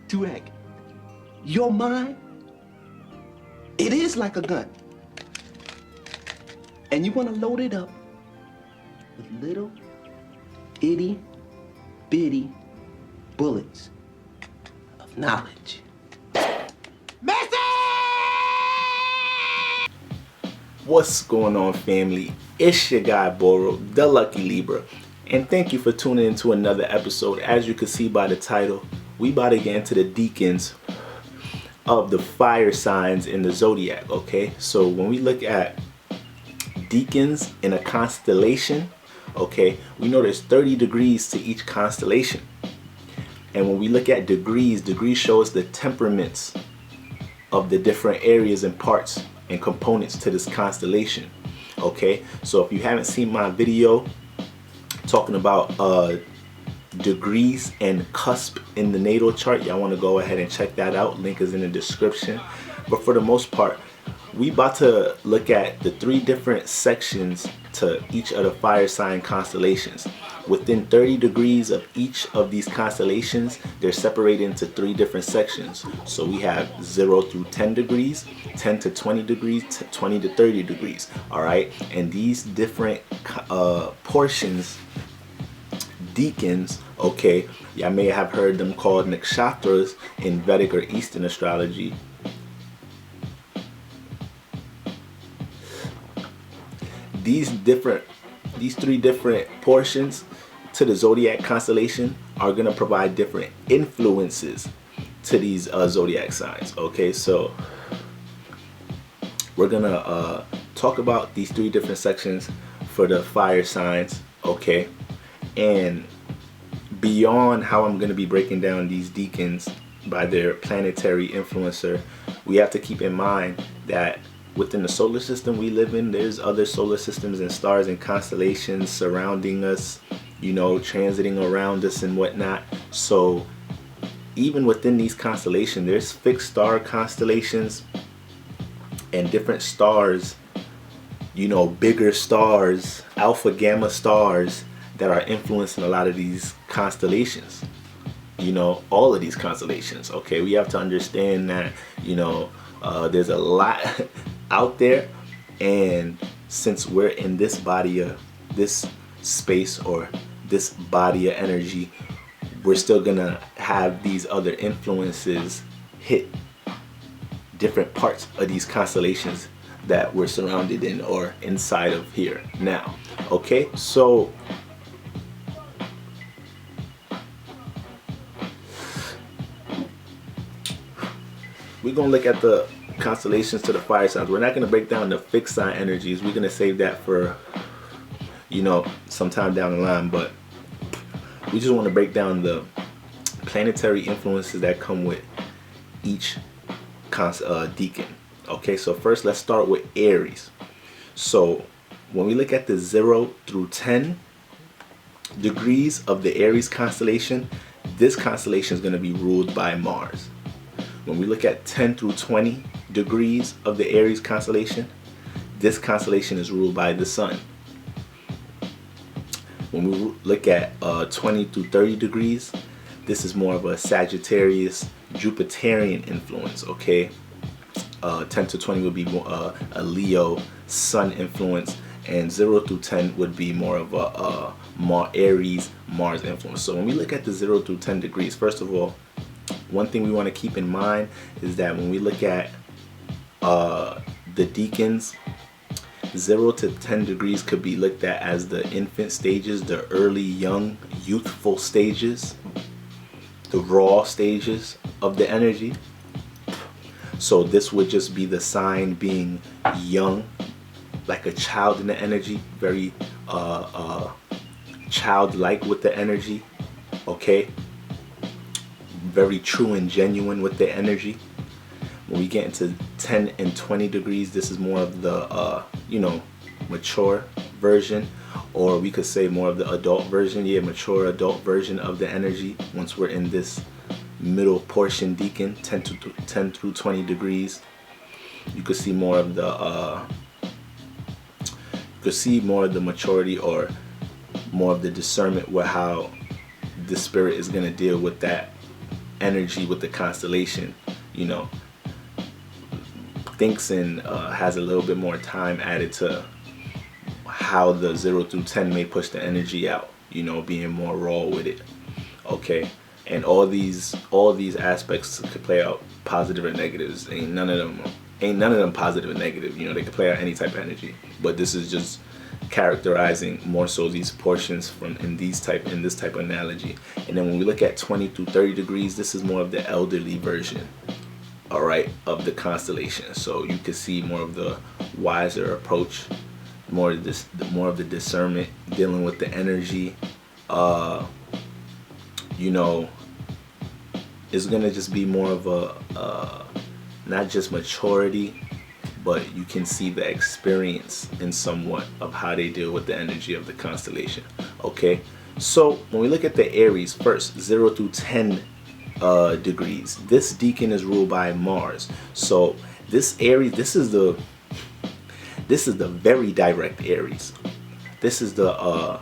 to act. Your mind, it is like a gun. And you want to load it up with little itty bitty bullets of knowledge. What's going on, family? It's your guy Boro, the Lucky Libra, and thank you for tuning into another episode. As you can see by the title, we about to get into the decans of the fire signs in the zodiac. Okay, so when we look at decans in a constellation, okay, we know there's 30 degrees to each constellation. And when we look at degrees show us the temperaments of the different areas and parts and components to this constellation. Okay, so if you haven't seen my video talking about degrees and cusp in the natal chart, y'all want to go ahead and check that out. Link is in the description. But for the most part, we about to look at the 3 different sections to each of the fire sign constellations. Within 30 degrees of each of these constellations, they're separated into 3 different sections. So we have 0 through 10 degrees, 10 to 20 degrees, 20 to 30 degrees. All right, and these different portions, decans, okay, y'all may have heard them called nakshatras in Vedic or Eastern astrology. These 3 different portions to the zodiac constellation are going to provide different influences to these zodiac signs. Okay, so we're going to talk about these 3 different sections for the fire signs. Okay, and beyond how I'm going to be breaking down these decans by their planetary influencer, we have to keep in mind that within the solar system we live in, there's other solar systems and stars and constellations surrounding us, you know, transiting around us and whatnot. So even within these constellations, there's fixed star constellations and different stars, you know, bigger stars, alpha gamma stars that are influencing a lot of these constellations, you know, all of these constellations. Okay, we have to understand that, you know, there's a lot out there, and since we're in this body of this space or this body of energy, we're still gonna have these other influences hit different parts of these constellations that we're surrounded in or inside of here now. Okay, so we're gonna look at the constellations to the fire signs. We're not going to break down the fixed sign energies. We're going to save that for, you know, sometime down the line, but we just want to break down the planetary influences that come with each decan. Okay, so first let's start with Aries. So when we look at the 0 through 10 degrees of the Aries constellation, this constellation is going to be ruled by Mars. When we look at 10 through 20 degrees of the Aries constellation, this constellation is ruled by the Sun. When we look at 20 through 30 degrees, this is more of a Sagittarius Jupiterian influence. Okay, 10 to 20 would be more a Leo Sun influence, and 0 through 10 would be more of a Aries Mars influence. So when we look at the 0 through 10 degrees, first of all, one thing we want to keep in mind is that when we look at the decans, 0 to 10 degrees could be looked at as the infant stages, the early young youthful stages, the raw stages of the energy. So this would just be the sign being young, like a child in the energy, very childlike with the energy. Okay, very true and genuine with the energy. When we get into 10 and 20 degrees, this is more of the you know, mature version, or we could say more of the adult version. Yeah, mature adult version of the energy. Once we're in this middle portion decan, 10 through 20 degrees, you could see more of the maturity or more of the discernment with how the spirit is going to deal with that energy with the constellation, you know, thinks and has a little bit more time added to how the 0 through 10 may push the energy out, you know, being more raw with it. Okay, and all these aspects could play out positive or negatives. Ain't none of them positive or negative. You know, they could play out any type of energy. But this is just characterizing more so these portions from in this type of analogy. And then when we look at 20 through 30 degrees, this is more of the elderly version, all right, of the constellation. So you can see more of the wiser approach, more of the discernment, dealing with the energy. You know, it's gonna just be more of a not just maturity, but you can see the experience in somewhat of how they deal with the energy of the constellation. Okay, so when we look at the Aries first, 0 through 10 degrees, this decan is ruled by Mars. So this Aries, this is the very direct Aries. This is the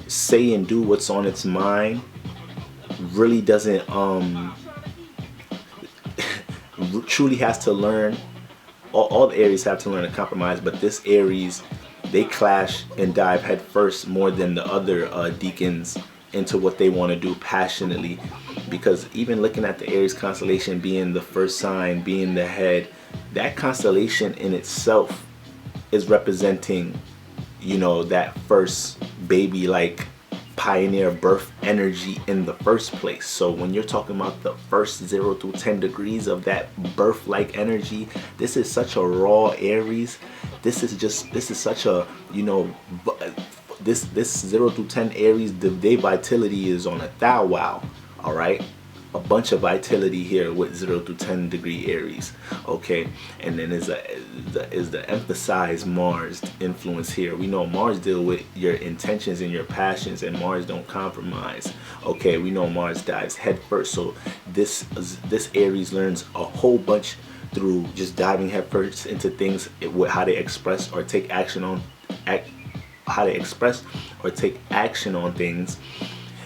say and do what's on its mind. Really doesn't truly has to learn. All the Aries have to learn to compromise, but this Aries, they clash and dive head first more than the other decans into what they want to do passionately. Because even looking at the Aries constellation being the first sign, being the head, that constellation in itself is representing, you know, that first baby like pioneer birth energy in the first place. So when you're talking about the first 0 through 10 degrees of that birth like energy, this is such a raw Aries. This is such a, you know, this 0 through 10 Aries, their vitality is on a thou wow. All right, a bunch of vitality here with 0 through 10 degree Aries. Okay, and then is the emphasized Mars influence here. We know Mars deal with your intentions and your passions, and Mars don't compromise. Okay, we know Mars dives head first. So this Aries learns a whole bunch through just diving head first into things, how they express or take action on things.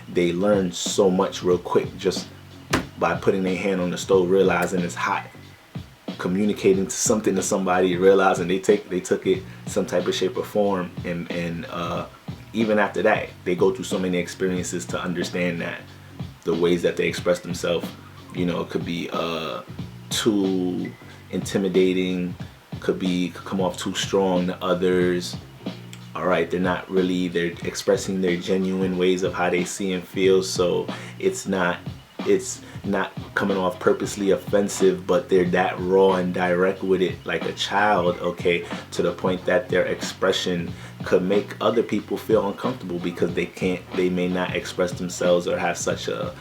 They learn so much real quick just by putting their hand on the stove, realizing it's hot, communicating to somebody, realizing they took it some type of shape or form, and even after that, they go through so many experiences to understand that the ways that they express themselves, you know, could be too intimidating, could come off too strong to others. All right, they're expressing their genuine ways of how they see and feel. So it's not coming off purposely offensive, but they're that raw and direct with it, like a child, okay, to the point that their expression could make other people feel uncomfortable because they may not express themselves or have such a,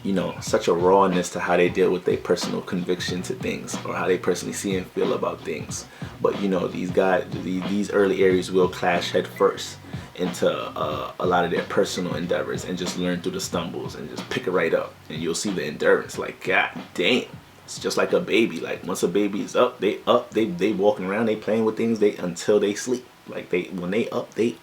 you know, such a rawness to how they deal with their personal conviction to things, or how they personally see and feel about things. But you know, these guys, these early Aries will clash head first into a lot of their personal endeavors and just learn through the stumbles and just pick it right up. And you'll see the endurance, like, god damn, it's just like a baby. Like once a baby is up, they walking around, they playing with things until they sleep. Like when they up. They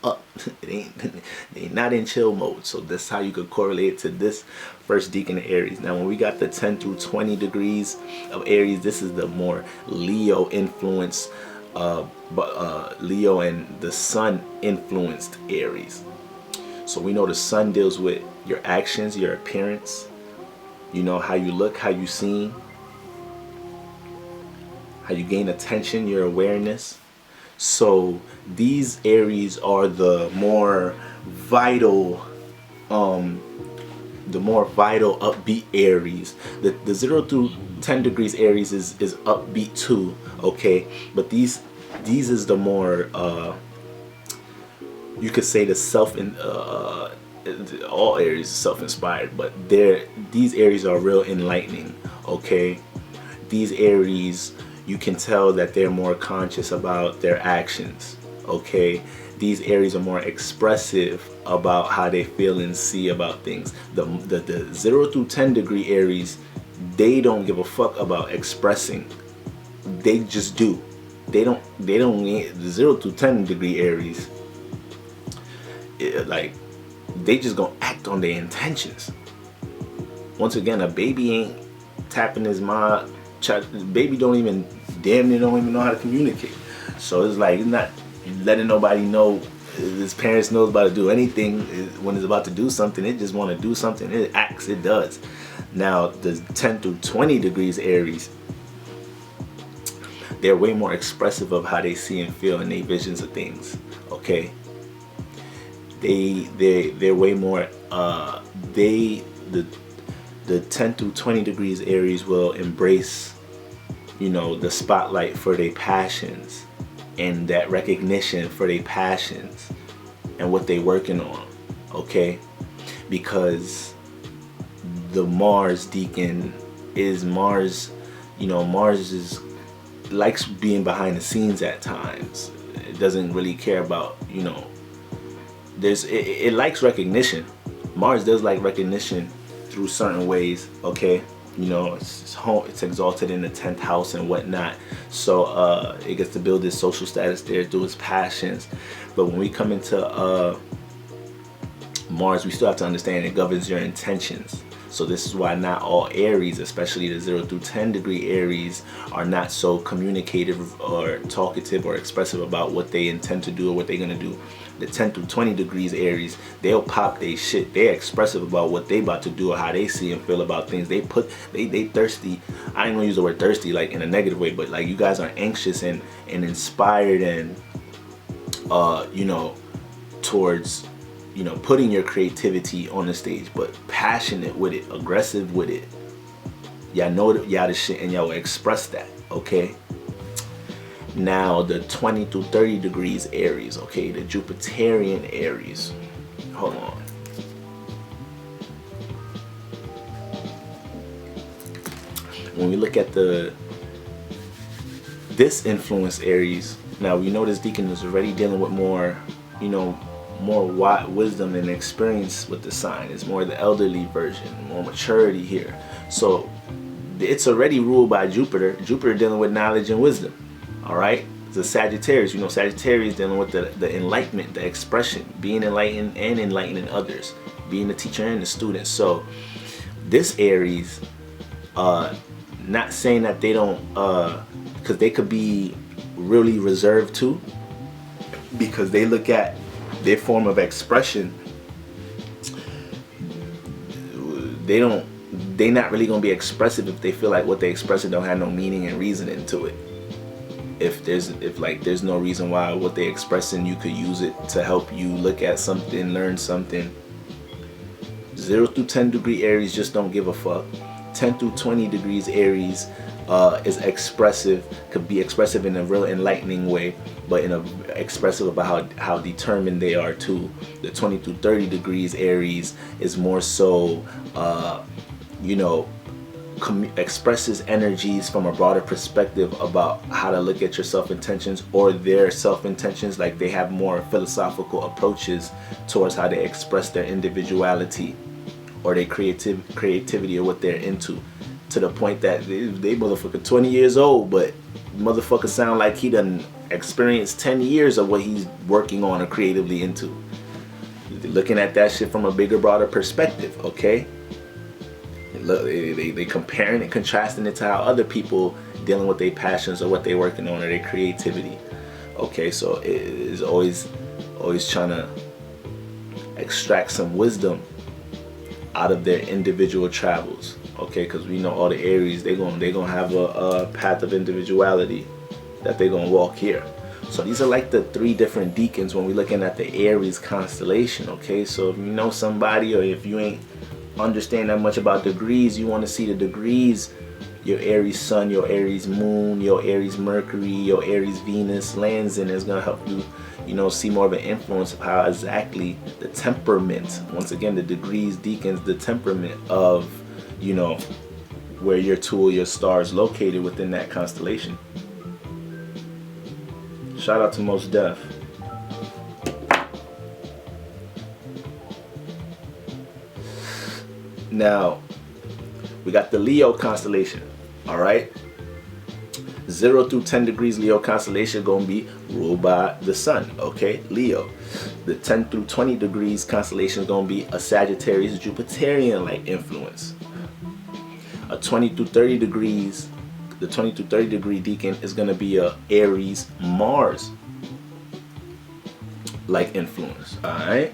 not in chill mode. So that's how you could correlate it to this first decan of Aries. Now when we got the 10 through 20 degrees of Aries, this is the more Leo influence, but Leo and the Sun influenced Aries. So we know the Sun deals with your actions, your appearance, you know, how you look, how you seem, how you gain attention, your awareness. So these Aries are the more vital, upbeat Aries. The 0 through 10 degrees Aries is upbeat too, okay? But these is the more, you could say all Aries is self-inspired, but these Aries are real enlightening, okay? These Aries, you can tell that they're more conscious about their actions, okay? These Aries are more expressive about how they feel and see about things. The 0 through 10 degree Aries, they don't give a fuck about expressing. They just do. They don't need the 0 through 10 degree Aries. Like they just gonna act on their intentions. once again, a baby ain't tapping his mom. Baby don't even damn near don't even know how to communicate. So it's like he's not letting nobody know. His parents knows about to do anything. When it's about to do something, it just want to do something. It acts. It does. Now the 10 through 20 degrees Aries, they're way more expressive of how they see and feel and their visions of things. Okay. They're way more. The 10 through 20 degrees Aries will embrace, you know, the spotlight for their passions and that recognition for their passions and what they working on. Okay, because the Mars deacon is Mars. You know, Mars is likes being behind the scenes at times. It doesn't really care about, you know, it likes recognition. Mars does like recognition through certain ways. Okay, you know, it's exalted in the 10th house and whatnot, so it gets to build its social status there through its passions. But when we come into Mars, we still have to understand it governs your intentions. So this is why not all Aries, especially the 0 through 10 degree Aries, are not so communicative or talkative or expressive about what they intend to do or what they're gonna do. The 10 through 20 degrees Aries, they'll pop they shit. They're expressive about what they about to do or how they see and feel about things. They thirsty. I ain't gonna use the word thirsty like in a negative way, but like you guys are anxious and inspired and you know, towards, you know, putting your creativity on the stage, but passionate with it, aggressive with it. Y'all know that y'all the shit and y'all will express that. Okay. Now the 20 to 30 degrees Aries, okay, the Jupiterian Aries. Hold on. When we look at this influence Aries, now we know this deacon is already dealing with more, you know, more wisdom and experience with the sign. It's more the elderly version, more maturity here. So it's already ruled by Jupiter. Jupiter dealing with knowledge and wisdom. All right, the Sagittarius, you know, Sagittarius dealing with the enlightenment, the expression, being enlightened and enlightening others, being the teacher and the student. So this Aries, not saying that they don't, because they could be really reserved too, because they look at their form of expression. They're not really gonna be expressive if they feel like what they expressing don't have no meaning and reasoning to it. If there's no reason why what they expressing, you could use it to help you look at something, learn something. 0 through 10 degree Aries just don't give a fuck. 10 through 20 degrees Aries is expressive, could be expressive in a real enlightening way, but in a expressive about how determined they are too. The 20 through 30 degrees Aries is more so, you know, expresses energies from a broader perspective about how to look at your self-intentions or their self-intentions. Like they have more philosophical approaches towards how they express their individuality or their creativity or what they're into, to the point that they motherfucker 20 years old, but motherfucker sound like he done experienced 10 years of what he's working on or creatively into. Looking at that shit from a bigger, broader perspective. Okay, they comparing and contrasting it to how other people dealing with their passions or what they're working on or their creativity. Okay, so it is always trying to extract some wisdom out of their individual travels. Okay, because we know all the Aries, they're gonna have a path of individuality that they're gonna walk here. So these are like the 3 different deacons when we're looking at the Aries constellation. Okay, so if you know somebody, or if you ain't understand that much about degrees, you want to see the degrees, your Aries Sun, your Aries Moon, your Aries Mercury, your Aries Venus lands in, is going to help you, you know, see more of an influence of how exactly the temperament, once again the degrees deacons, the temperament of, you know, where your tool, your star is located within that constellation. Shout out to Most Def. Now, we got the Leo constellation, all right? 0 through 10 degrees Leo constellation gonna be ruled by the sun, okay? Leo. The 10 through 20 degrees constellation is gonna be a Sagittarius Jupiterian like influence, A 20 through 30 degrees, the 20 to 30 degree decan is going to be a Aries Mars like influence. All right.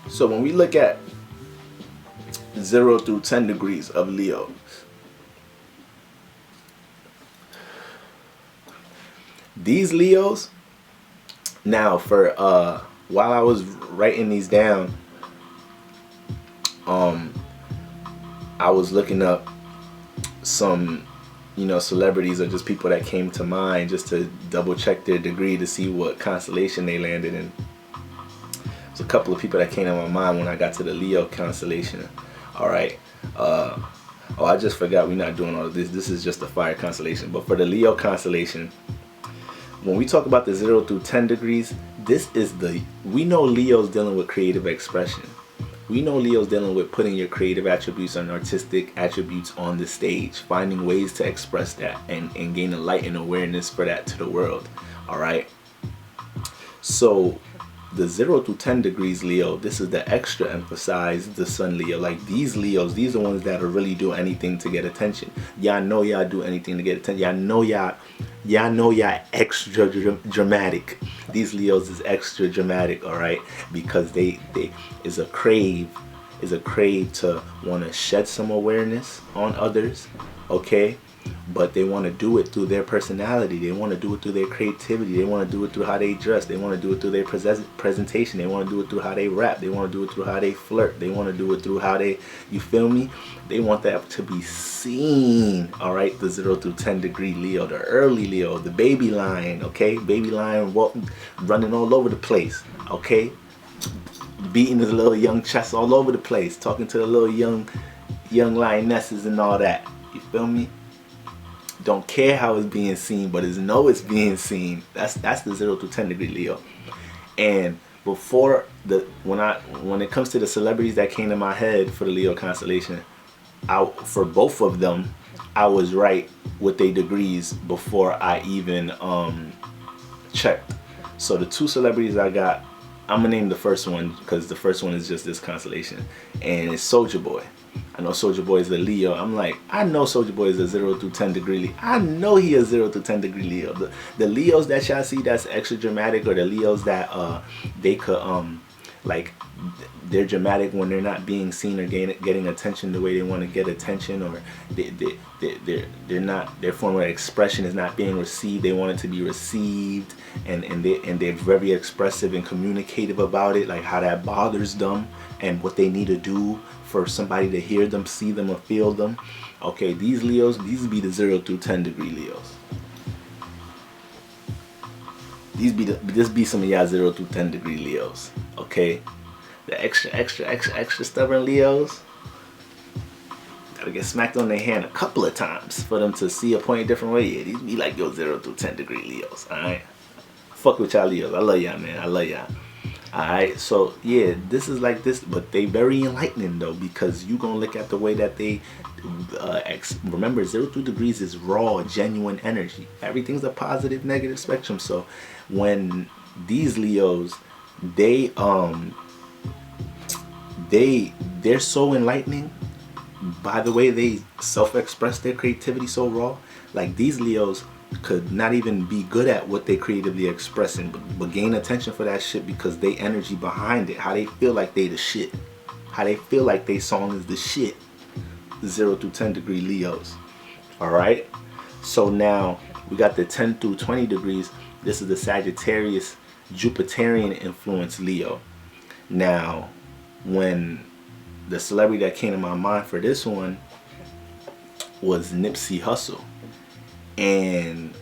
So when we look at 0 through 10 degrees of Leo, these Leos, now for while I was writing these down, I was looking up some, you know, celebrities or just people that came to mind just to double check their degree to see what constellation they landed in. There's a couple of people that came to my mind when I got to the Leo constellation. All right. Oh, I just forgot we're not doing all of this. This is just the fire constellation. But for the Leo constellation, when we talk about the 0 through 10 degrees, this is we know Leo's dealing with creative expression. We know Leo's dealing with putting your creative attributes and artistic attributes on the stage, finding ways to express that and gain a light and awareness for that to the world. All right. So the 0 to 10 degrees Leo, this is the extra emphasized the sun Leo. Like these Leos, these are the ones that will really do anything to get attention. Y'all know y'all do anything to get attention. Y'all know y'all extra dramatic. These Leos is extra dramatic, all right, because they is a crave to want to shed some awareness on others, okay, but they want to do it through their personality. They want to do it through their creativity. They want to do it through how they dress. They want to do it through their presentation. They want to do it through how they rap. They want to do it through how they flirt. They want to do it through how they, you feel me? They want that to be seen, all right? The 0 through 10 degree Leo, the early Leo, the baby lion, okay? Baby lion walking, running all over the place, okay? Beating his little young chest all over the place, talking to the little young lionesses and all that. You feel me? Don't care how it's being seen, but it's being seen. That's the 0 to 10 degree Leo. And before when it comes to the celebrities that came to my head for the Leo constellation, for both of them, I was right with their degrees before I even checked. So the two celebrities I got, I'm gonna name the first one because the first one is just this constellation, and it's Soulja Boy. I know Soulja Boy is a Leo. I'm like, I know Soulja Boy is a 0 to 10 degree Leo. I know he is 0 to 10 degree Leo. The Leos that y'all see that's extra dramatic, or the Leos that they could like, they're dramatic when they're not being seen or getting attention the way they want to get attention, or they're not, their form of expression is not being received. They want it to be received, and they're very expressive and communicative about it, like how that bothers them and what they need to do for somebody to hear them, see them, or feel them. Okay, these Leos, these be the 0 through 10 degree Leos. This be some of y'all 0 through 10 degree Leos. Okay, the extra stubborn Leos gotta get smacked on their hand a couple of times for them to see a point a different way. Yeah, these be like your 0 through 10 degree Leos. All right, fuck with y'all Leos. I love y'all, man. I love y'all. Alright, so yeah, this is like this, but they very enlightening though, because you gonna look at the way that they remember 0 through degrees is raw, genuine energy. Everything's a positive, negative spectrum. So when these Leos, they're so enlightening by the way they self-express their creativity so raw. Like these Leos could not even be good at what they creatively expressing, but gain attention for that shit because they energy behind it, how they feel like they the shit, how they feel like they song is the shit. 0 through 10 degree Leos. All right, so now we got the 10 through 20 degrees. This is the Sagittarius Jupiterian influence Leo. Now when the celebrity that came to my mind for this one was Nipsey Hussle. And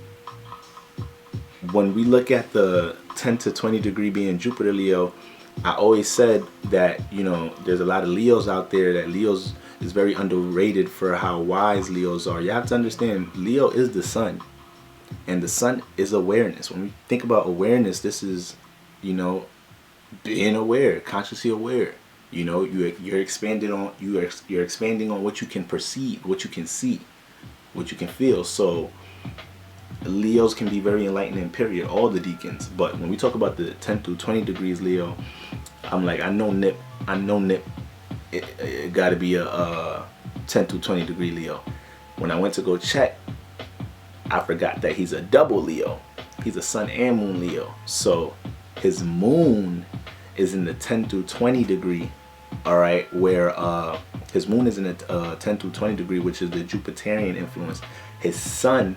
when we look at the 10 to 20 degree being Jupiter Leo, I always said that, you know, there's a lot of Leos out there, that Leos is very underrated for how wise Leos are. You have to understand, Leo is the sun, and the sun is awareness. When we think about awareness, this is, you know, being aware, consciously aware. You know, you're expanding on you're expanding on what you can perceive, what you can see, what you can feel. So Leos can be very enlightening, period, all the Decans. But when we talk about the 10 through 20 degrees Leo, I'm like, I know Nip, it gotta be a 10 through 20 degree Leo. When I went to go check, I forgot that he's a double Leo. He's a sun and moon Leo. So his moon is in the 10 through 20 degree, all right, where his moon is in the 10 through 20 degree, which is the Jupiterian influence. His sun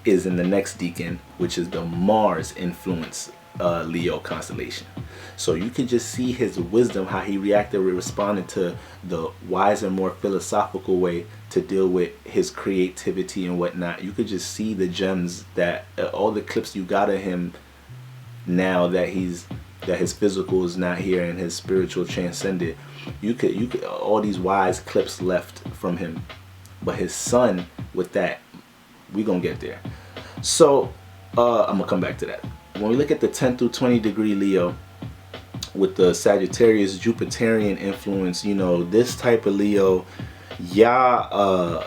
is in the next decan, which is the Mars influence Leo constellation. So you can just see his wisdom, how he reacted, responded to the wiser, more philosophical way to deal with his creativity and whatnot. You could just see the gems that all the clips you got of him now that his physical is not here and his spiritual transcended. You could all these wise clips left from him, but his son with that, we gonna get there. So I'm gonna come back to that. When we look at the 10 through 20 degree Leo with the Sagittarius Jupiterian influence, you know, this type of Leo, y'all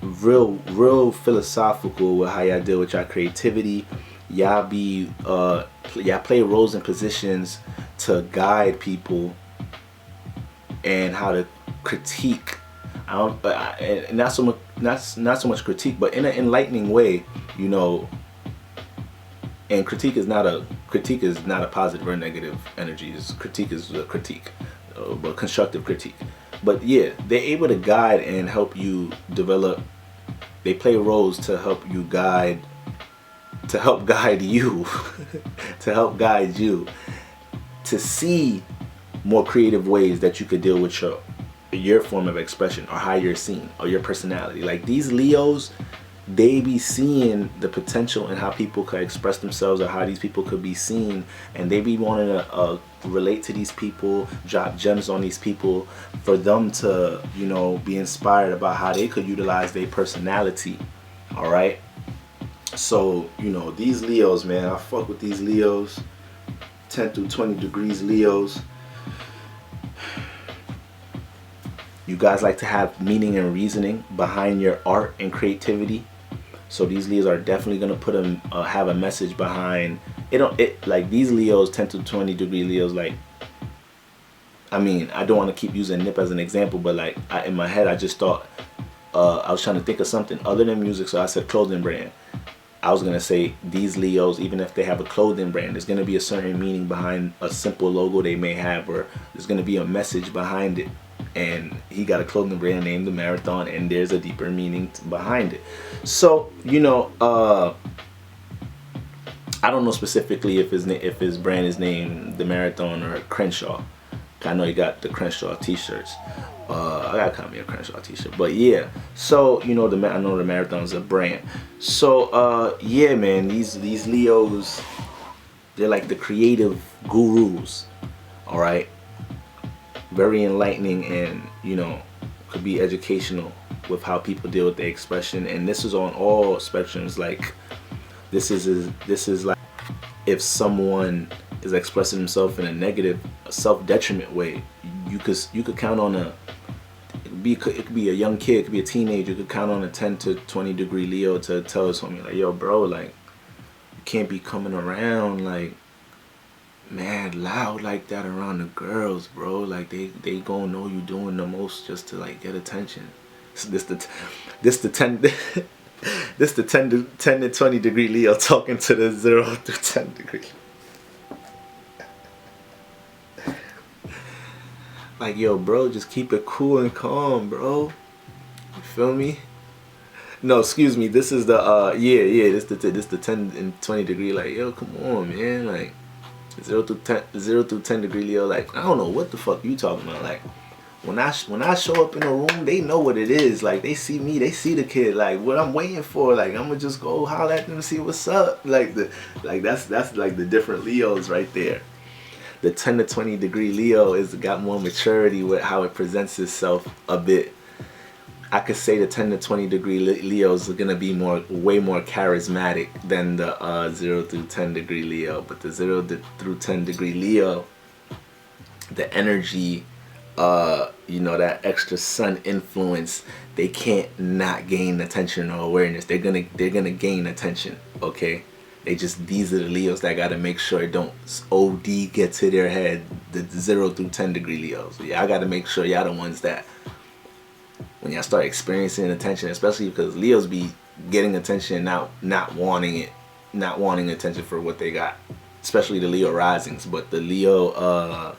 real philosophical with how y'all deal with y'all creativity. Y'all be y'all play roles and positions to guide people and how to critique. And not so much critique, but in an enlightening way, you know. And critique is not a positive or negative energy. Critique is a critique, but constructive critique. But yeah, they're able to guide and help you develop. They play roles to help you guide, to help guide you, to help guide you to see more creative ways that you could deal with your form of expression, or how you're seen, or your personality. Like these Leos, they be seeing the potential in how people could express themselves, or how these people could be seen, and they be wanting to relate to these people, drop gems on these people, for them to, you know, be inspired about how they could utilize their personality. All right. So, you know, these Leos, man, I fuck with these Leos. 10 through 20 degrees Leos. You guys like to have meaning and reasoning behind your art and creativity. So these Leos are definitely gonna put have a message behind it. Like these Leos, 10 to 20 degree Leos, like, I mean, I don't want to keep using Nip as an example, but like in my head, I just thought I was trying to think of something other than music, so I said clothing brand. I was gonna say these Leos, even if they have a clothing brand, there's gonna be a certain meaning behind a simple logo they may have, or there's gonna be a message behind it. And he got a clothing brand named The Marathon, and there's a deeper meaning behind it. So, you know, I don't know specifically if his brand is named The Marathon or Crenshaw. I know he got the Crenshaw t-shirts. I gotta copy me a Crenshaw t-shirt. But yeah, so, you know, I know The Marathon is a brand. So yeah, man, these Leos, they're like the creative gurus. All right. Very enlightening, and, you know, could be educational with how people deal with their expression. And this is on all spectrums. Like this is like if someone is expressing himself in a negative, self-detriment way, you could count on it could be a young kid, it could be a teenager, you could count on a 10 to 20 degree Leo to tell us homie, like, yo bro, like, you can't be coming around like mad loud like that around the girls, bro. Like they gonna know you doing the most just to like get attention. So this the 10 to 20 degree Leo talking to the 0 through 10 degree. Like, yo bro, just keep it cool and calm, bro. You feel me? No, excuse me. This is the this the 10 and 20 degree. Like, yo, come on, man. Like 0 through 10 degree Leo. Like, I don't know what the fuck you talking about. Like, when I show up in a room, they know what it is. Like, they see me, they see the kid. Like, what I'm waiting for. Like, I'm gonna just go holler at them and see what's up. Like that's like the different Leos right there. The 10 to 20 degree Leo is got more maturity with how it presents itself a bit. I could say the 10 to 20 degree Leos are gonna be way more charismatic than the 0 through 10 degree Leo. But the 0 through 10 degree Leo, the energy you know, that extra sun influence, they can't not gain attention or awareness. They're gonna gain attention. Okay, these are the Leos that gotta make sure it don't OD get to their head. The 0 through 10 degree Leos. Yeah, I gotta make sure y'all the ones that when y'all start experiencing attention, especially because Leos be getting attention, not wanting it, not wanting attention for what they got. Especially the Leo risings, but the Leo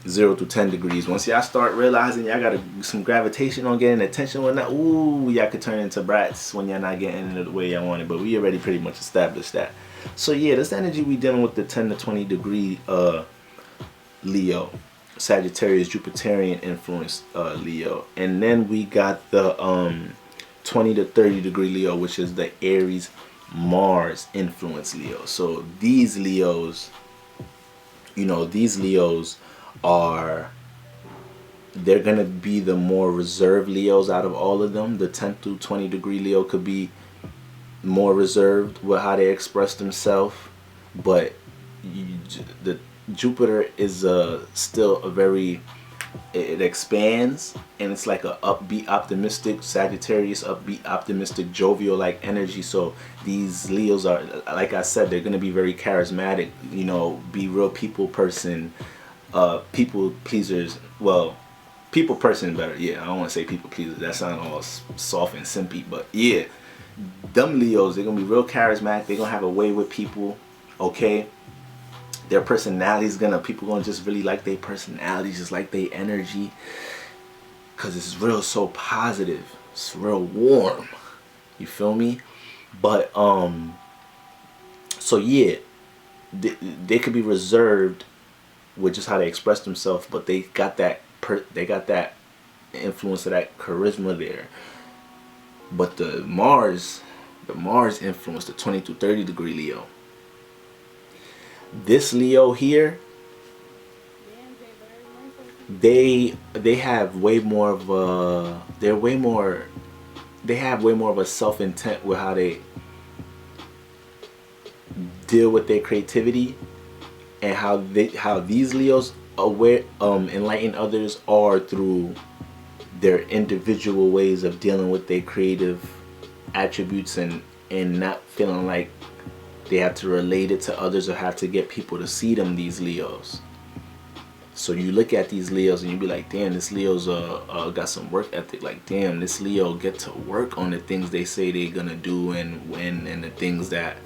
0 to 10 degrees. Once y'all start realizing y'all got some gravitation on getting attention or not, ooh, y'all could turn into brats when y'all not getting it the way y'all want it. But we already pretty much established that. So yeah, this energy we dealing with the 10 to 20 degree Leo, Sagittarius, Jupiterian influence Leo, and then we got the 20 to 30 degree Leo, which is the Aries, Mars influence Leo. So these Leos, you know, these Leos they're gonna be the more reserved Leos out of all of them. The 10 through 20 degree Leo could be more reserved with how they express themselves, but the Jupiter is still a very, it expands, and it's like a upbeat, optimistic Sagittarius, upbeat, optimistic, jovial like energy. So these Leos are, like I said, they're gonna be very charismatic, you know, be real people person, people pleasers. Well, people person better. Yeah, I don't want to say people pleasers. That sounds all soft and simpy, but yeah, them Leos, they're gonna be real charismatic. They're gonna have a way with people. Okay, their personalities people gonna just really like their personalities, just like their energy, because it's real, so positive, it's real warm, you feel me? But so yeah, they could be reserved with just how they express themselves, but they got that influence of that charisma there. But the Mars influence, the 20 to 30 degree Leo, this Leo here, they have way more of a, they have way more of a self-intent with how they deal with their creativity, and how these Leos enlighten others are through their individual ways of dealing with their creative attributes, and not feeling like they have to relate it to others or have to get people to see them, these Leos. So you look at these Leos and you be like, damn, this Leo's got some work ethic. Like, damn, this Leo get to work on the things they say they're gonna do, and the things that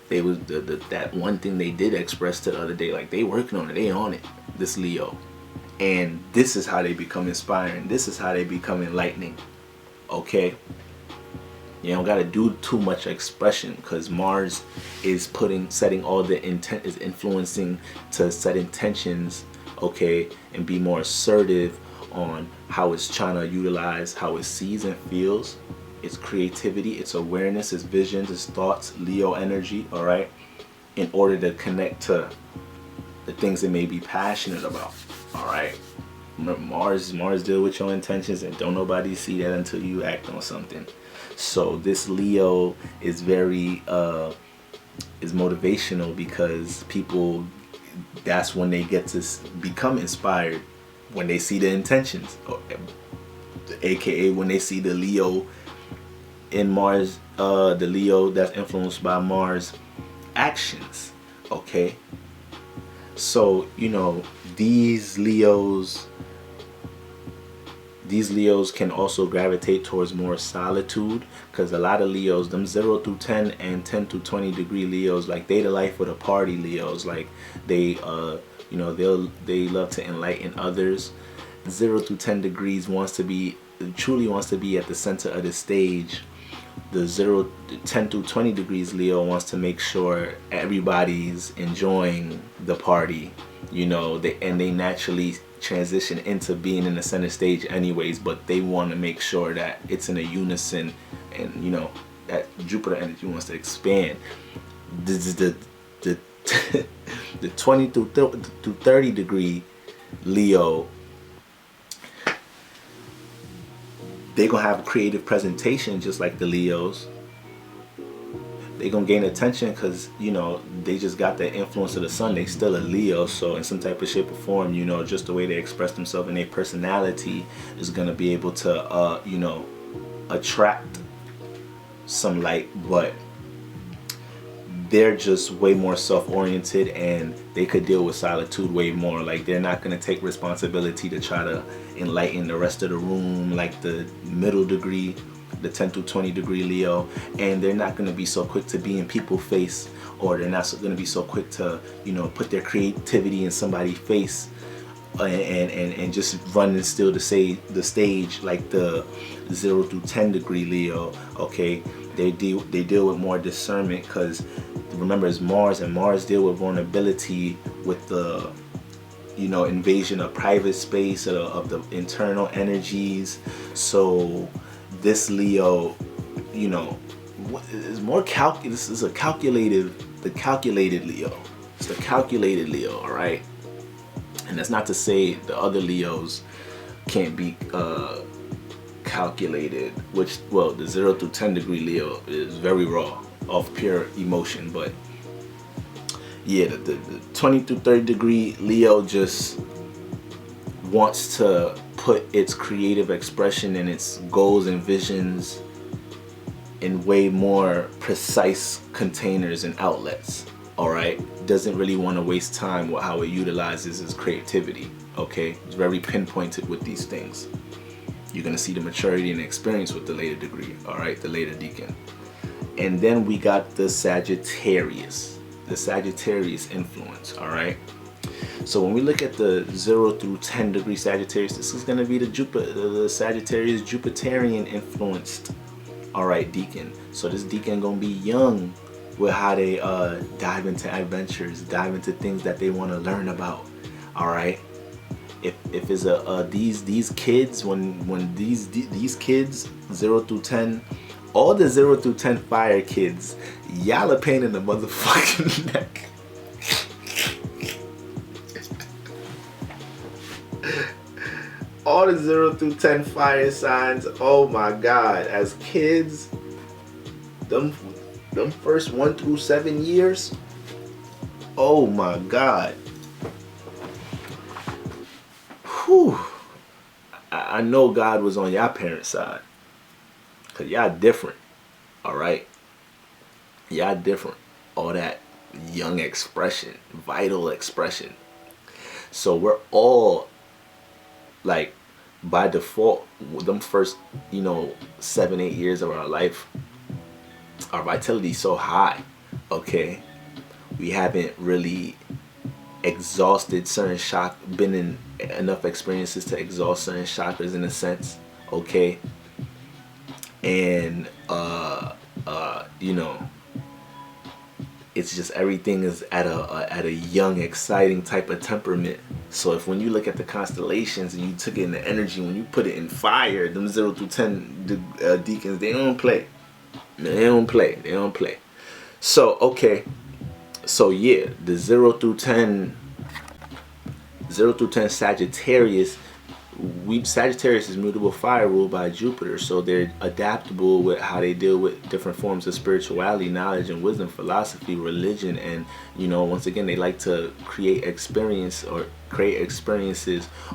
they was that one thing they did express to the other day. Like, they working on it, they on it, this Leo. And this is how they become inspiring. This is how they become enlightening. Okay, you don't gotta do too much expression, because Mars is setting all the intent, is influencing to set intentions, okay, and be more assertive on how it's trying to utilize how it sees and feels, its creativity, its awareness, its visions, its thoughts, Leo energy, all right, in order to connect to the things it may be passionate about, all right. Mars deal with your intentions, and don't nobody see that until you act on something. So this Leo is very is motivational, because people, that's when they get to become inspired, when they see the intentions, aka when they see the Leo in Mars, the Leo that's influenced by Mars actions. Okay, so you know, these Leos can also gravitate towards more solitude, because a lot of Leos, them 0 through 10 and 10 to 20 degree Leos, like, they the life of the party Leos. Like, they you know, they love to enlighten others. 0 through 10 degrees truly wants to be at the center of the stage. The 10 to 20 degrees Leo wants to make sure everybody's enjoying the party, you know, they naturally transition into being in the center stage anyways, but they want to make sure that it's in a unison, and you know, that Jupiter energy wants to expand. This is the 20 to 30 degree Leo, they gonna have a creative presentation just like the Leos, they gonna gain attention because, you know, they just got the influence of the sun. They still a Leo, so in some type of shape or form, you know, just the way they express themselves and their personality is gonna be able to you know, attract some light. But they're just way more self-oriented, and they could deal with solitude way more. Like, they're not going to take responsibility to try to enlighten the rest of the room like the middle degree, the 10 through 20 degree Leo. And they're not going to be so quick to be in people's face, or they're not going to be so quick to, you know, put their creativity in somebody's face and just run and steal the stage like the 0 through 10 degree Leo. Okay, they deal with more discernment, because remember, it's Mars, and Mars deal with vulnerability, with the, you know, invasion of private space, of the internal energies. So this Leo, you know, is more this is the calculated Leo. It's the calculated Leo, all right? And that's not to say the other Leos can't be calculated, which, well, the 0 through 10 degree Leo is very raw of pure emotion. But yeah, the 20 through 30 degree Leo just wants to put its creative expression and its goals and visions in way more precise containers and outlets. All right, doesn't really want to waste time with how it utilizes its creativity. Okay, it's very pinpointed with these things. You're gonna see the maturity and experience with the later degree. All right, the later decan. And then we got the Sagittarius influence. All right. So when we look at the 0 through 10 degree Sagittarius, this is gonna be the Sagittarius Jupiterian influenced. All right, decan. So this decan gonna be young with how they dive into adventures, dive into things that they want to learn about. All right. If it's these kids, when these kids 0 through 10, all the 0 through 10 fire kids, y'all are pain in the motherfucking neck. All the 0 through 10 fire signs, oh my God, as kids, them first 1 through 7 years, oh my God. Whew. I know God was on y'all parents' side, because y'all different. All right, y'all different. All that young expression, vital expression. So we're all, like, by default, them first, you know, 7-8 years of our life, our vitality is so high. Okay, we haven't really exhausted certain been in enough experiences to exhaust certain chakras in a sense. Okay, and you know, it's just everything is at a young, exciting type of temperament. So if when you look at the constellations and you took in the energy, when you put it in fire, them 0 through 10 decans, they don't play. They don't play. So okay, so yeah, the 0 through 10 Sagittarius, Sagittarius is mutable fire ruled by Jupiter, so they're adaptable with how they deal with different forms of spirituality, knowledge and wisdom, philosophy, religion. And, you know, once again, they like to create experiences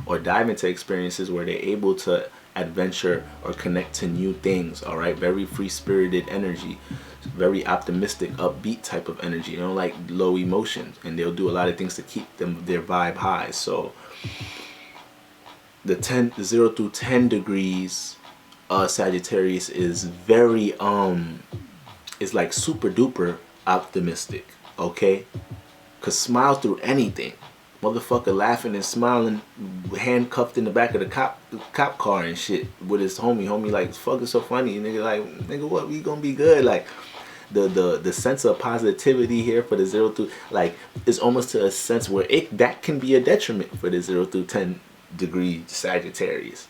or dive into experiences where they're able to adventure or connect to new things. All right, very free-spirited energy, very optimistic, upbeat type of energy. They don't like low emotions, and they'll do a lot of things to keep their vibe high. So the 0 through 10 degrees Sagittarius is very it's like super duper optimistic. Okay, could smile through anything. Motherfucker laughing and smiling, handcuffed in the back of the cop car and shit with his homie like, fuck, it's so funny. Nigga like, nigga, what, we gonna be good? Like, the sense of positivity here for the 0 through, like, is almost to a sense where that can be a detriment for the 0 through 10 degree Sagittarius.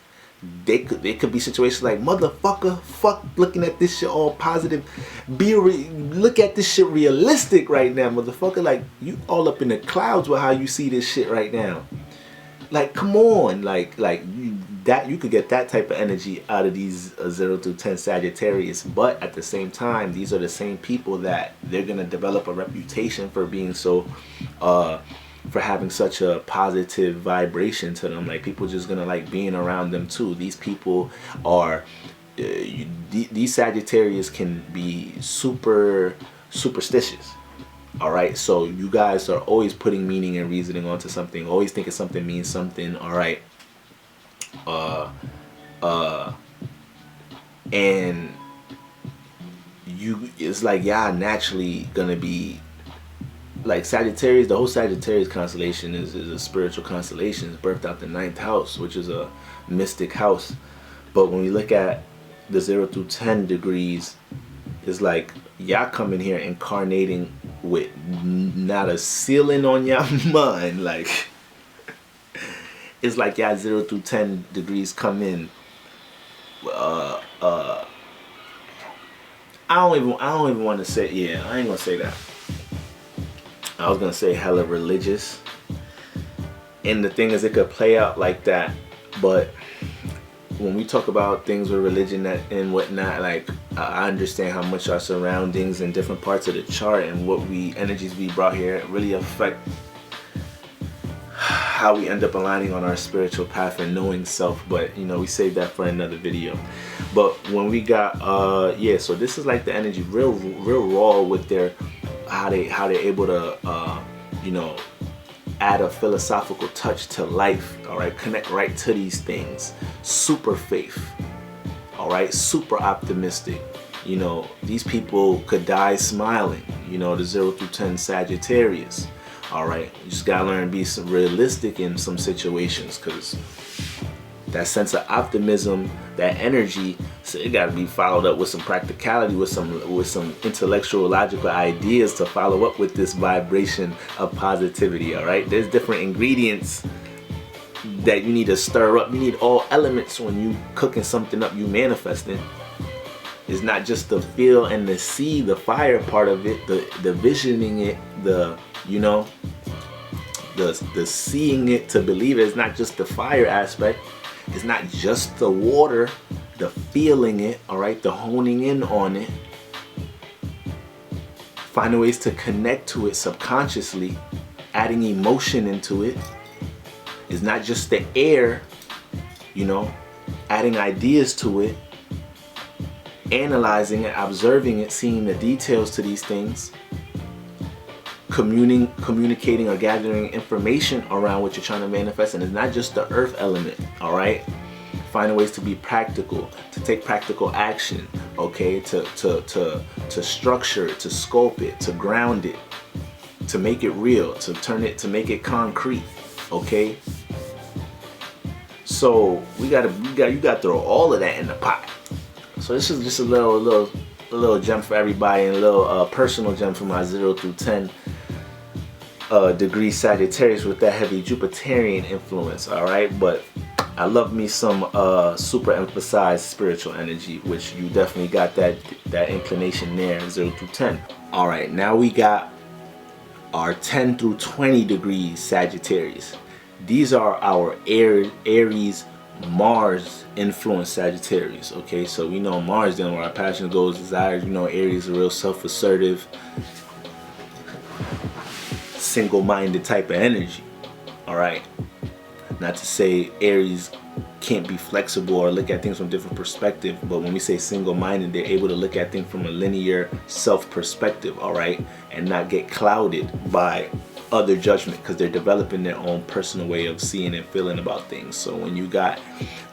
They could be situations like, motherfucker, fuck looking at this shit all positive. Look at this shit realistic right now, motherfucker. Like, you all up in the clouds with how you see this shit right now. Like, come on, like that you could get that type of energy out of these 0 through 10 Sagittarius. But at the same time, these are the same people that they're gonna develop a reputation for being so for having such a positive vibration to them. Like, people just gonna like being around them too. These people are these Sagittarius can be super superstitious. All right, so you guys are always putting meaning and reasoning onto something, always thinking something means something. All right, and it's like y'all naturally gonna be like Sagittarius. The whole Sagittarius constellation is a spiritual constellation. It's birthed out the 9th house, which is a mystic house. But when we look at the 0 through 10 degrees, it's like y'all coming here incarnating with not a ceiling on y'all mind. Like, it's like y'all 0 through 10 degrees come in. I don't even want to say, yeah, I ain't gonna say that. I was gonna say hella religious. And the thing is, it could play out like that, but when we talk about things with religion and whatnot, like, I understand how much our surroundings and different parts of the chart and what energies we brought here really affect how we end up aligning on our spiritual path and knowing self. But we save that for another video. But when we got yeah, so this is like the energy real raw with their how they're able to add a philosophical touch to life. All right, connect right to these things. Super faith. All right, super optimistic. These people could die smiling. The 0 through 10 Sagittarius. All right, you just gotta learn to be some realistic in some situations, because that sense of optimism, that energy, so it gotta be followed up with some practicality, with some intellectual, logical ideas to follow up with this vibration of positivity. All right, there's different ingredients that you need to stir up. You need all elements when you cooking something up, you manifesting. It's not just the feel and the see, the fire part of it, the visioning it, the seeing it to believe it. It's not just the fire aspect. It's not just the water, the feeling it, all right, the honing in on it. Finding ways to connect to it subconsciously, adding emotion into it. It's not just the air, adding ideas to it, analyzing it, observing it, seeing the details to these things, communicating or gathering information around what you're trying to manifest. And it's not just the earth element, all right? Finding ways to be practical, to take practical action, okay? To structure it, to sculpt it, to ground it, to make it real, to make it concrete, okay? So you got to throw all of that in the pot. So this is just a little gem for everybody, and a little personal gem for my 0 through 10 degree Sagittarius with that heavy Jupiterian influence. All right, but I love me some super emphasized spiritual energy, which you definitely got that inclination there, 0 through 10. All right, now we got our 10 through 20 degrees Sagittarius. These are our Aries Mars influenced Sagittarius. Okay, so we know Mars dealing with our passion, goals, desires. Aries is a real self-assertive, single-minded type of energy. All right, not to say Aries can't be flexible or look at things from different perspective, but when we say single-minded, they're able to look at things from a linear self perspective. All right, and not get clouded by other judgment, because they're developing their own personal way of seeing and feeling about things. So when you got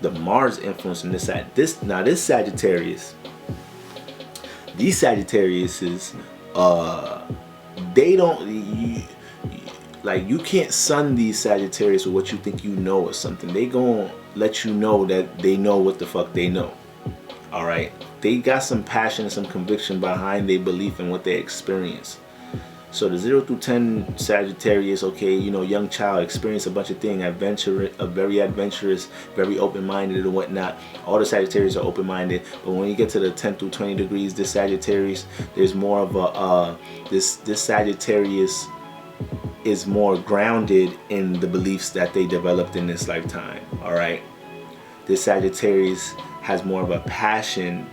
the Mars influence in this Sagittarius, these Sagittariuses, they don't, like, you can't sun these Sagittarius with what you think you know or something. They gonna let you know that they know what the fuck they know. All right, they got some passion and some conviction behind their belief in what they experience. So the 0 through 10 Sagittarius, okay, young child, experience a bunch of things, very adventurous, very open-minded and whatnot. All the Sagittarius are open-minded, but when you get to the 10 through 20 degrees, this Sagittarius, there's more of a this Sagittarius is more grounded in the beliefs that they developed in this lifetime. All right, This Sagittarius has more of a passion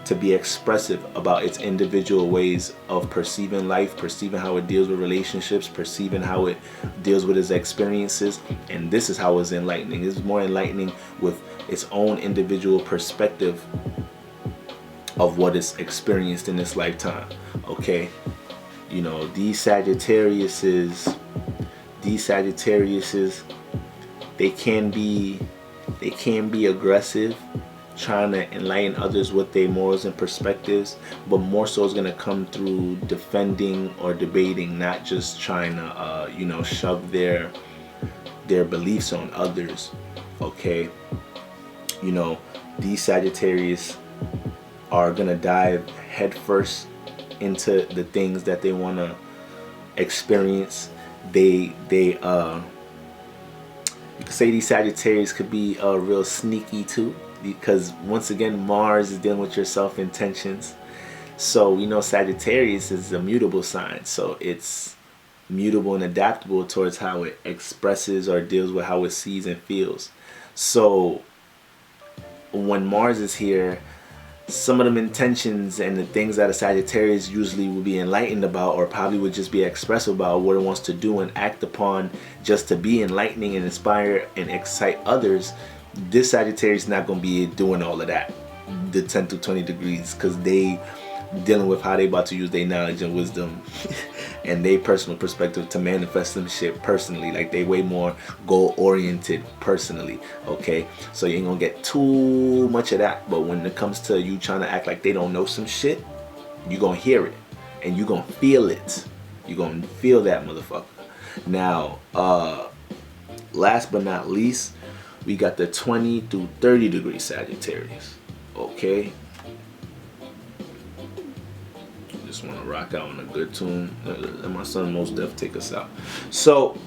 to be expressive about its individual ways of perceiving life, perceiving how it deals with relationships, perceiving how it deals with its experiences. And this is how it's enlightening. It's more enlightening with its own individual perspective of what is experienced in this lifetime. Okay, you know, these Sagittariuses, they can be aggressive, trying to enlighten others with their morals and perspectives, but more so is going to come through defending or debating, not just trying to you know, shove their beliefs on others. Okay, you know, these Sagittarius are gonna dive headfirst into the things that they want to experience. You could say these Sagittarius could be real sneaky too, because once again Mars is dealing with your self-intentions. So we know Sagittarius is a mutable sign, so it's mutable and adaptable towards how it expresses or deals with how it sees and feels. So when Mars is here, some of them intentions and the things that a Sagittarius usually will be enlightened about, or probably would just be expressive about what it wants to do and act upon just to be enlightening and inspire and excite others, this Sagittarius is not going to be doing all of that, the 10 to 20 degrees, because they dealing with how they about to use their knowledge and wisdom and their personal perspective to manifest some shit personally. Like, they way more goal oriented personally. Okay, so you ain't gonna get too much of that, but when it comes to you trying to act like they don't know some shit, you gonna hear it and you gonna feel it. You gonna feel that motherfucker. Now last but not least, we got the 20 through 30 degree Sagittarius. Okay, just want to rock out on a good tune. Let my son Most Def take us out. So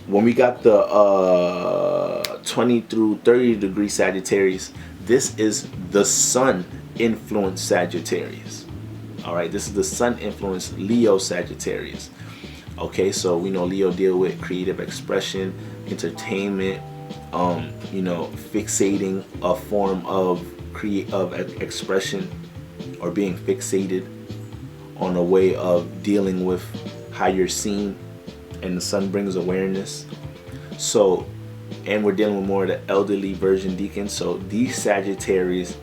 when we got the 20 through 30 degree Sagittarius, this is the Sun influenced Sagittarius. All right, this is the Sun influenced Leo Sagittarius. Okay, so we know Leo deal with creative expression, entertainment, you know, fixating a form of expression, or being fixated on a way of dealing with how you're seen, and the Sun brings awareness. So, and we're dealing with more of the elderly version Decans. So these Sagittarius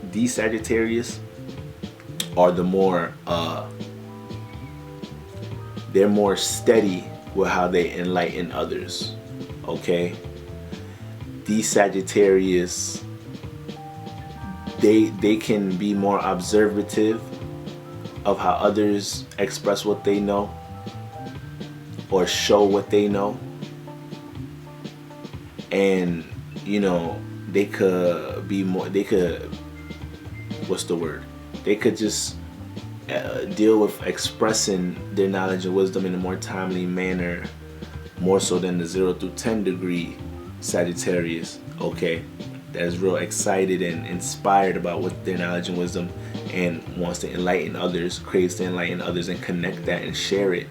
are the more they're more steady with how they enlighten others. Okay, these Sagittarius, they can be more observative of how others express what they know or show what they know, and you know, they could be more, they could, what's the word, they could just deal with expressing their knowledge and wisdom in a more timely manner, more so than the 0 through 10 degree Sagittarius. Okay, that is real excited and inspired about what their knowledge and wisdom, and wants to enlighten others, craves to enlighten others and connect that and share it.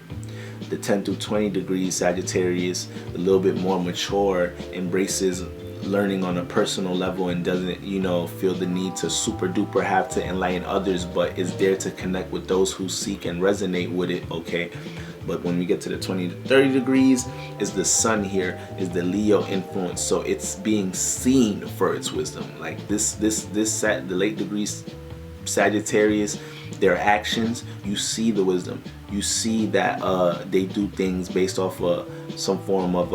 The 10 through 20 degrees Sagittarius, a little bit more mature, embraces learning on a personal level and doesn't, you know, feel the need to super duper have to enlighten others, but is there to connect with those who seek and resonate with it. Okay, but when we get to the 20 to 30 degrees, is the Sun here, is the Leo influence, so it's being seen for its wisdom. Like the late degrees Sagittarius, their actions, you see the wisdom, you see that they do things based off of some form of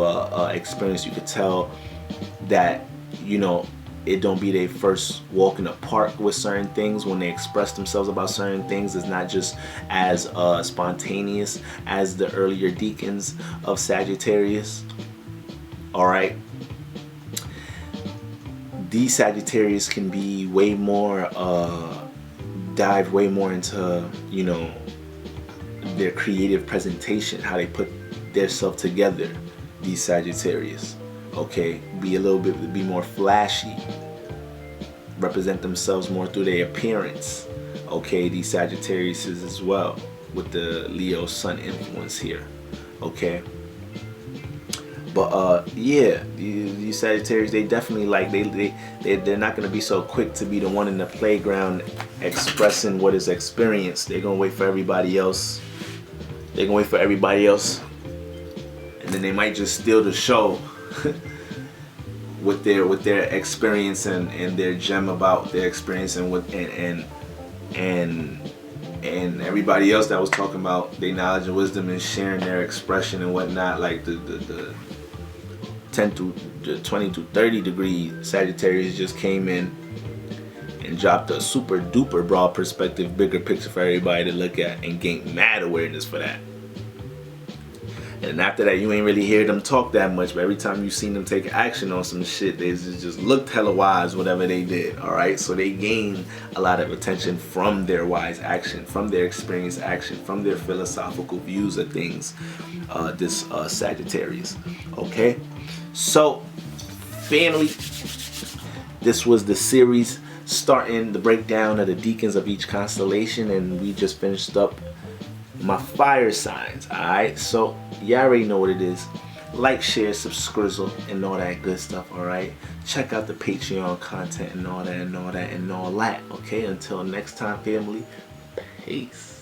experience. You could tell that, you know, it don't be their first walk in the park with certain things. When they express themselves about certain things, it's not just as spontaneous as the earlier Decans of Sagittarius. All right, these Sagittarius can be way more dive way more into, you know, their creative presentation, how they put their self together. These Sagittarius, okay, be more flashy, represent themselves more through their appearance. Okay, these Sagittarius as well, with the Leo Sun influence here. Okay, But yeah, you Sagittarius, they definitely like they're not gonna be so quick to be the one in the playground expressing what is experienced. They're gonna wait for everybody else. They're gonna wait for everybody else, and then they might just steal the show with their experience and their gem about their experience and what and everybody else that was talking about their knowledge and wisdom and sharing their expression and whatnot, like the 10 to 20 to 30 degree Sagittarius just came in and dropped a super duper broad perspective, bigger picture for everybody to look at and gain mad awareness for that. And after that, you ain't really hear them talk that much, but every time you seen them take action on some shit, they just looked hella wise, whatever they did, alright? So they gained a lot of attention from their wise action, from their experienced action, from their philosophical views of things, this Sagittarius, okay? So, family, this was the series starting the breakdown of the decans of each constellation, and we just finished up my fire signs. Alright, so you already know what it is. Like, share, subscribe, and all that good stuff. Alright, check out the Patreon content and all that. Okay, until next time, family, peace.